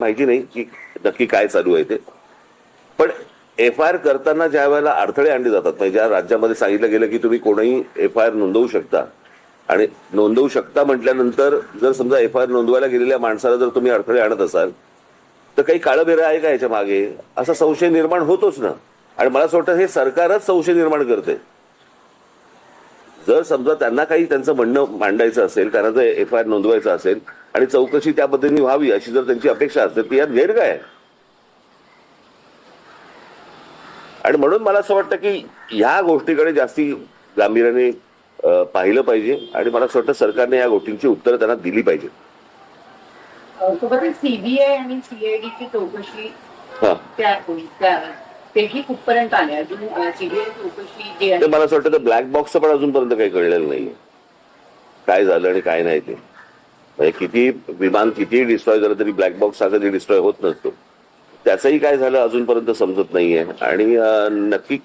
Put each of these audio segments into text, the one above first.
माहिती नाही की नक्की काय चालू आहे ते. पण FIR करताना ज्या वेळेला अडथळे आणले जातात, म्हणजे ज्या राज्यामध्ये सांगितलं गेलं की तुम्ही कोणीही FIR नोंदवू शकता, आणि नोंदवू शकता म्हटल्यानंतर जर समजा FIR नोंदवायला गेलेल्या माणसाला जर तुम्ही अडथळे आणत असाल तर काही काळबेरं आहे का याच्या मागे, असा संशय निर्माण होतोच ना. आणि मला असं वाटतं हे सरकारच संशय निर्माण करते. जर समजा त्यांना काही त्यांचं म्हणणं मांडायचं असेल, त्यांना जर FIR नोंदवायचं असेल आणि चौकशी त्या पद्धतीने व्हावी अशी जर त्यांची अपेक्षा असेल तर यात गैर काय आहे? आणि म्हणून मला असं वाटतं की ह्या गोष्टीकडे जास्ती गांभीर्याने पाहिलं पाहिजे, आणि मला असं वाटतं सरकारने या गोष्टींची उत्तरं त्यांना दिली पाहिजे. सोबतच CBI आणि CID ची चौकशी तेही कुठपर्यंत आले? अजून CBI चौकशी जी आहे मला असं वाटतं ब्लॅक बॉक्सचं पण अजूनपर्यंत काही कळलेलं नाहीये काय झालं आणि काय नाही ते. म्हणजे किती विमान कितीही डिस्ट्रॉय झालं तरी ब्लॅक बॉक्स हा कधी डिस्ट्रॉय होत नसतो. त्याचंही काय झालं अजूनपर्यंत समजत नाहीये. आणि नक्की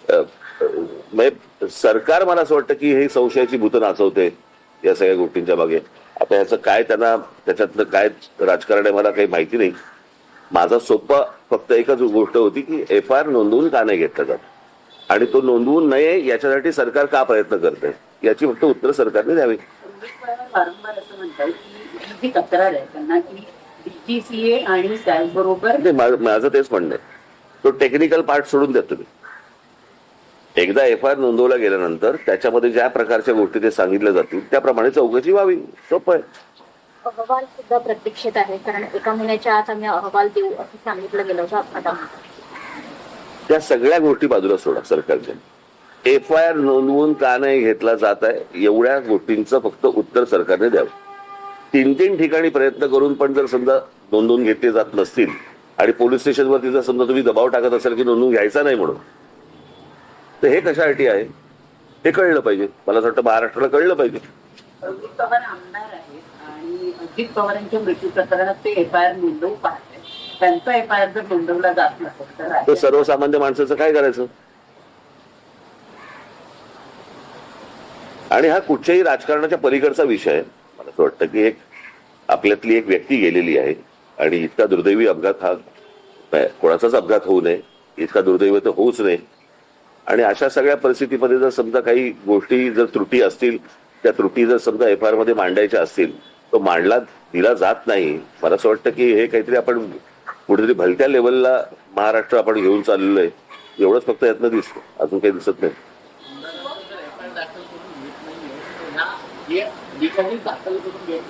म्हणजे सरकार, मला असं वाटतं की हे संशयाची भूतं नाचवते या सगळ्या गोष्टींच्या मागे. आता याचं काय त्यांना त्याच्यातलं काय राजकारण आहे मला काही माहिती नाही. माझा सोपा फक्त एकच गोष्ट होती की FIR नोंदवून का नाही घेतला जात, आणि तो नोंदवून नये याच्यासाठी सरकार का प्रयत्न करते याची फक्त उत्तर सरकारने द्यावी. वारंवार असं म्हणतात की जी तक्रार आहे त्यांना की DGCA आणि त्याचबरोबर माझं तेच म्हणणं आहे, तो टेक्निकल पार्ट सोडून द्या तुम्ही. एकदा FIR नोंदवला गेल्यानंतर त्याच्यामध्ये ज्या प्रकारच्या गोष्टी ते सांगितल्या जातील त्याप्रमाणे चौकशी व्हावी. सोपं आहे. अहवाल सुद्धा प्रतीक्षेत आहे, कारण 1 महिन्याच्या आत आम्ही अहवाल देऊ असं सांगितलं गेलं होतं अपघातामध्ये. त्या सगळ्या गोष्टी बाजूला सोडा सरकारच्या. FIR नोंदवून का नाही घेतला जात आहे एवढ्या गोष्टींचं फक्त उत्तर सरकारने द्यावं. 3 ठिकाणी प्रयत्न करून पण जर समजा नोंदवून घेतले जात नसतील आणि पोलीस स्टेशनवरती जर समजा तुम्ही दबाव टाकत असाल की नोंदवून घ्यायचा नाही म्हणून, तर हे कशासाठी आहे हे कळलं पाहिजे. मला असं वाटतं महाराष्ट्राला कळलं पाहिजे. अजित पवार आमदार आहेत आणि अजित पवारांच्या मृत्यू प्रकरणात ते FIR नोंदवू पाहते. त्यांचा FIR जर नोंदवला जात नसेल तर सर्वसामान्य माणसाचं काय करायचं? आणि हा कुठच्याही राजकारणाच्या पलीकडचा विषय आहे. मला असं वाटतं की आपल्यातली एक व्यक्ती गेलेली आहे आणि इतका दुर्दैवी अपघात हा कोणाचाच अपघात होऊ नये, इतका दुर्दैवी तर होऊच नये. आणि अशा सगळ्या परिस्थितीमध्ये जर समजा काही गोष्टी जर त्रुटी असतील, त्या त्रुटी जर समजा FIR मध्ये मांडायच्या असतील तो मांडला दिला जात नाही. मला असं वाटतं की हे काहीतरी आपण कुठेतरी भलत्या लेवलला महाराष्ट्र आपण घेऊन चाललेलो आहे, एवढंच फक्त यातनं दिसतं, अजून काही दिसत नाही. दाखल करून घेत